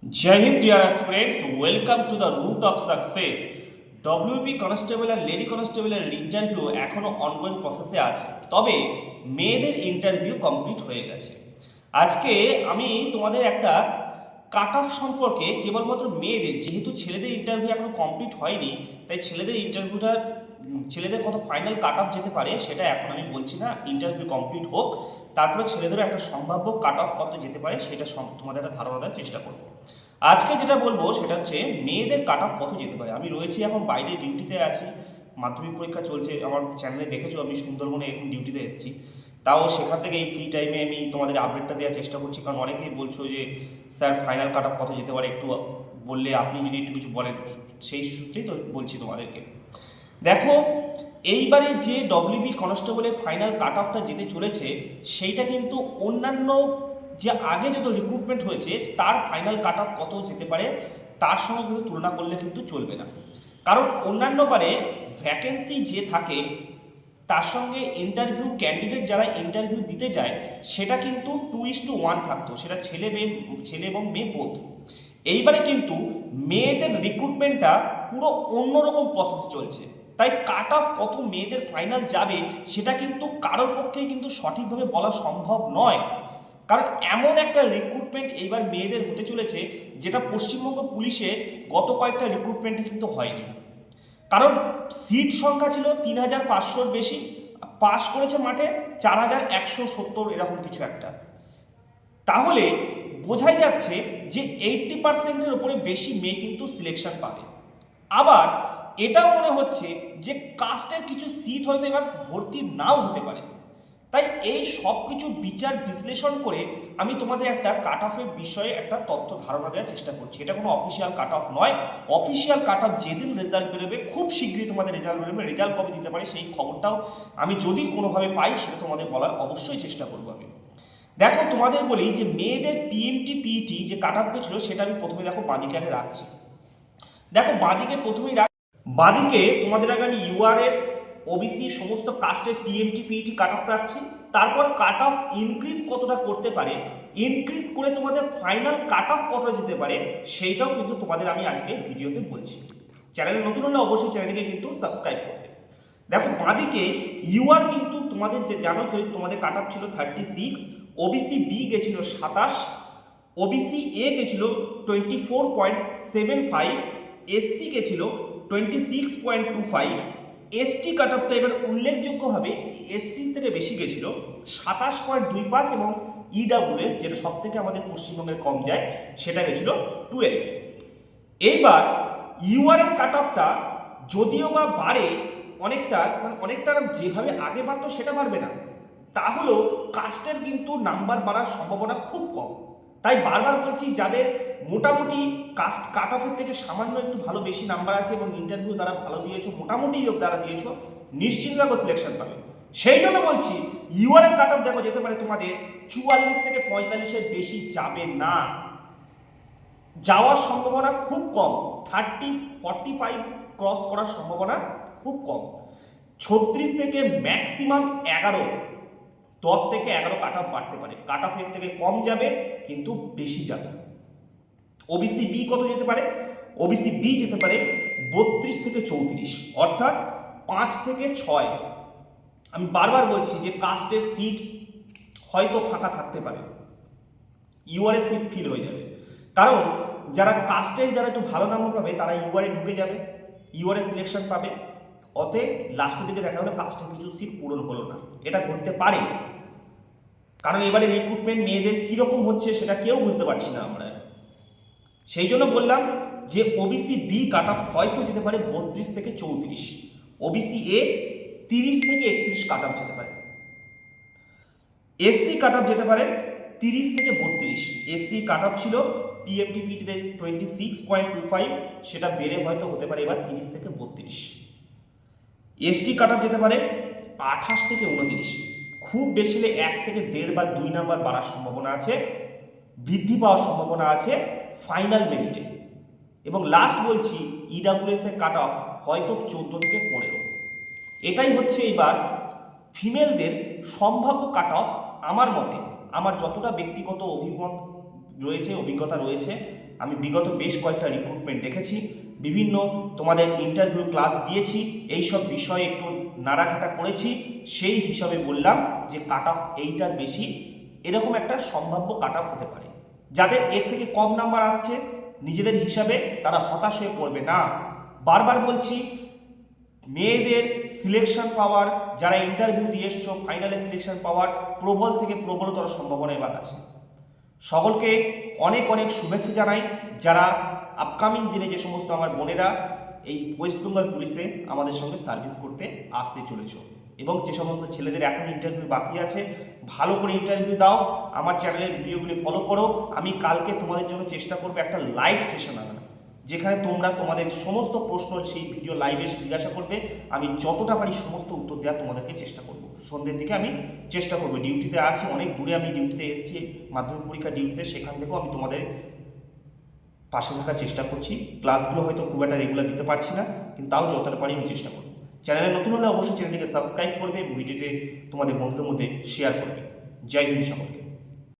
जय हिंद dear aspirants welcome to the route of success. WP constable আর lady কনস্টেবলের ইন্টারভিউ এখনো অনগোয়িং প্রসেসে আছে, তবে মেয়েদের ইন্টারভিউ কমপ্লিট হয়ে গেছে। আজকে আমি তোমাদের একটা কাট অফ সম্পর্কে, কেবলমাত্র মেয়েদের, যেহেতু ছেলেদের ইন্টারভিউ এখনো কমপ্লিট হয়নি, তাই ছেলেদের ইন্টারভিউটা ছেলেদের কত ফাইনাল কাট অফ যেতে পারে সেটা এখন আমি বলছি না। ইন্টারভিউ কমপ্লিট হোক, তারপরে ছেলেদেরও একটা সম্ভাব্য কাট অফ কত যেতে পারে সেটা তোমাদের একটা ধারণা দেওয়ার চেষ্টা করবো। আজকে যেটা বলবো সেটা হচ্ছে মেয়েদের কাট অফ কত যেতে পারে। আমি রয়েছি এখন বাইরে, ডিউটিতে আছি, মাধ্যমিক পরীক্ষা চলছে। আমার চ্যানেলে দেখেছো আমি সুন্দরবনে এখন ডিউটিতে এসেছি, তাও সেখান থেকে এই ফ্রি টাইমে আমি তোমাদের আপডেটটা দেওয়ার চেষ্টা করছি। কারণ অনেকেই বলছো যে স্যার ফাইনাল কাট অফ কত যেতে পারে, একটু বললে, আপনি যদি একটু কিছু বলেন, সেই সূত্রেই তো বলছি তোমাদেরকে। দেখো, এইবারে যে ডব্লিউবি কনস্টেবলের ফাইনাল কাট অফটা যেতে চলেছে সেইটা কিন্তু অন্যান্য যে আগে যত রিক্রুটমেন্ট হয়েছে তার ফাইনাল কাট অফ কত যেতে পারে তার সঙ্গে কিন্তু তুলনা করলে কিন্তু চলবে না। কারণ অন্যান্য বারে ভ্যাকেন্সি যে থাকে তার সঙ্গে ইন্টারভিউ ক্যান্ডিডেট যারা ইন্টারভিউ দিতে যায় সেটা কিন্তু 2:1 থাকতো, সেটা ছেলে এবং মেয়ে বোধ। এইবারে কিন্তু মেয়েদের রিক্রুটমেন্টটা পুরো অন্যরকম প্রসেস চলছে, তাই কাট অফ কত মেয়েদের ফাইনাল যাবে সেটা কিন্তু কারোর পক্ষেই কিন্তু সঠিকভাবে বলা সম্ভব নয়। কারণ এমন একটা রিক্রুটমেন্ট এইবার মেয়েদের হতে চলেছে যেটা পশ্চিমবঙ্গ পুলিশে গত কয়েকটা রিক্রুটমেন্টে কিন্তু হয়নি। কারণ সিট সংখ্যা ছিল 3,500-র বেশি, পাস করেছে মাঠে 4,170 এরকম কিছু একটা। তাহলে বোঝাই যাচ্ছে যে 80%-এর উপরে বেশি মেয়ে কিন্তু সিলেকশন পাবে। আবার এটাও মনে হচ্ছে যে কাস্টের কিছু সিট হয়তো এবার ভর্তি নাও হতে পারে। তাই এই সব কিছু বিচার বিশ্লেষণ করে আমি তোমাদের একটা কাট অফের বিষয়ে একটা তথ্য ধারণা দেওয়ার চেষ্টা করছি। এটা কোনো অফিসিয়াল কাট অফ নয়। অফিসিয়াল কাট অফ যেদিন রেজাল্ট বেরোবে, খুব শীঘ্রই তোমাদের রেজাল্ট বেরোবে, রেজাল্ট কবে দিতে পারে সেই খবরটাও আমি যদি কোনোভাবে পাই সেটা তোমাদের বলার অবশ্যই চেষ্টা করবো আমি। দেখো, তোমাদের বলি যে মেয়েদের পিএমটি পিইটি যে কাট অফ ছিল সেটা আমি প্রথমে দেখো বাঁদিকে আগে রাখছি। দেখো বাঁদিকে প্রথমেই বাঁদিকে তোমাদের আগে আমি ইউআরএর, ওবিসি সমস্ত কাস্টের পিএমটি পিইটি কাট অফ রাখছি। তারপর কাট অফ ইনক্রিজ কতটা করতে পারে, ইনক্রিজ করে তোমাদের ফাইনাল কাট অফ কতটা যেতে পারে সেইটাও কিন্তু তোমাদের আমি আজকে ভিডিওতে বলছি। চ্যানেলে নতুন হলে অবশ্যই চ্যানেলটিকে কিন্তু সাবস্ক্রাইব করবে। দেখো বাঁদিকে ইউআর কিন্তু তোমাদের যে জানো তো তোমাদের কাট অফ ছিল 36, ওবিসি বি গেছিল 27, ওবিসি এ গেছিল 24.75, এসসি গেছিল 26.25, এসটি কাট অফটা এবার উল্লেখযোগ্যভাবে এসসি থেকে বেশি গেছিল 27.25, এবং ইডাব্লিউএস যেটা সব থেকে আমাদের পশ্চিমবঙ্গের কম যায় সেটা গেছিল 12। এইবার ইউআরএর কাট অফটা যদিও বা বাড়ে অনেকটা, মানে অনেকটা যেভাবে আগে বাড়তো সেটা বাড়বে না, তাহলেও কাস্টের কিন্তু নাম্বার বাড়ার সম্ভাবনা খুব কম। তাই বারবার বলছি, যাদের মোটামুটি কাস্ট কাট অফের থেকে সামান্য একটু ভালো বেশি নাম্বার আছে এবং ইন্টারভিউ দ্বারা ভালো দিয়েছো, মোটামুটি দ্বারা দিয়েছো, নিশ্চিন্ত থাকো সিলেকশন পাবে। সেই জন্য বলছি ইউআরএর কাট অফ দেখো যেতে পারে তোমাদের 44 থেকে 45-এর বেশি যাবে না, যাওয়ার সম্ভাবনা খুব কম। 45 ক্রস করার সম্ভাবনা খুব কম। 36 থেকে ম্যাক্সিমাম 11, 10 থেকে 11 কাট অফ বাড়তে পারে। কাট অফের থেকে কম যাবে কিন্তু বেশি যাবে। ওবিসি বি কত যেতে পারে? ওবিসি বি যেতে পারে 32 থেকে 34, অর্থাৎ 5 থেকে 6। আমি বারবার বলছি যে কাস্টের সিট হয়তো ফাঁকা থাকতে পারে, ইউআরএ সিট ফিল হয়ে যাবে। কারণ যারা কাস্টের যারা একটু ভালো নাম্বার পাবে তারা ইউআরএ ঢুকে যাবে, ইউআরএ সিলেকশন পাবে। অতএব লাস্টের দিকে দেখা হলো কাস্টের কিছু সিট পূরণ হলো না, এটা ঘটতে পারে। কারণ এবারে রিক্রুটমেন্ট মেয়েদের কীরকম হচ্ছে সেটা কেউ বুঝতে পারছি না আমরা। সেই জন্য বললাম যে ওবিসি বি কাট অফ হয়তো যেতে পারে 32 থেকে 34, ওবিসি এ 30 থেকে 31 কাট অফ যেতে পারে, এসসি কাট অফ যেতে পারে 30 থেকে 32। এসসি কাট অফ ছিল পিএমটি পিটিতে 26.25, সেটা বেড়ে হয়তো হতে পারে এবার 30 থেকে 32। এসটি কাট অফ যেতে পারে 28 থেকে 29, খুব বেশি হলে 1 থেকে 1.5 বা 2 নাম্বার বাড়ার সম্ভাবনা আছে, বৃদ্ধি পাওয়ার সম্ভাবনা আছে ফাইনাল মেরিটে। এবং লাস্ট বলছি ইডাব্লিউএস এর কাট অফ হয়তো 14 থেকে 15। এটাই হচ্ছে এবার ফিমেলদের সম্ভাব্য কাট অফ। আমার মতে, আমার যতটা ব্যক্তিগত অভিমত রয়েছে, অভিজ্ঞতা রয়েছে। আমি বিগত বেশ কয়েকটা রিক্রুটমেন্ট দেখেছি, বিভিন্ন তোমাদের ইন্টারভিউ ক্লাস দিয়েছি, এই সব বিষয়ে একটু নাড়াঘাটা করেছি। সেই হিসাবে বললাম যে কাট অফ এইটার বেশি এরকম একটা সম্ভাব্য কাট অফ হতে পারে। যাদের এর থেকে কম নাম্বার আসছে নিজেদের হিসাবে তারা হতাশ হয়ে পড়বে না। বারবার বলছি, মেয়েদের সিলেকশন পাওয়ার, যারা ইন্টারভিউ দিয়ে এসছো ফাইনালে সিলেকশন পাওয়ার প্রবল থেকে প্রবলতর সম্ভাবনা এবার আছে। সকলকে অনেক অনেক শুভেচ্ছা জানাই, যারা আপকামিং দিনে যে সমস্ত আমার বোনেরা এই ওয়েস্ট বেঙ্গল পুলিশে আমাদের সঙ্গে সার্ভিস করতে আসতে চলেছ, এবং যে সমস্ত ছেলেদের এখন ইন্টারভিউ বাকি আছে, ভালো করে ইন্টারভিউ দাও, আমার চ্যানেলের ভিডিওগুলি ফলো করো। আমি কালকে তোমাদের জন্য চেষ্টা করবো একটা লাইভ সেশন আনার, যেখানে তোমরা তোমাদের সমস্ত প্রশ্ন সেই ভিডিও লাইভে জিজ্ঞাসা করবে, আমি যতটা পারি সমস্ত উত্তর দেওয়ার তোমাদেরকে চেষ্টা করব। সন্ধ্যের দিকে আমি চেষ্টা করবো, ডিউটিতে আছি, অনেক দূরে আমি ডিউটিতে এসেছি, মাধ্যমিক পরীক্ষা ডিউটিতে, সেখান থেকেও আমি তোমাদের পাশে থাকার চেষ্টা করছি। ক্লাসগুলো হয়তো খুব একটা রেগুলার দিতে পারছি না, কিন্তু তাও যতটা পারি আমি চেষ্টা করব। চ্যানেলে নতুন হলে অবশ্যই চ্যানেলটিকে সাবস্ক্রাইব করবে, ভিডিওতে তোমাদের বন্ধুদের মধ্যে শেয়ার করবে। জয় হিন্দ সকলকে।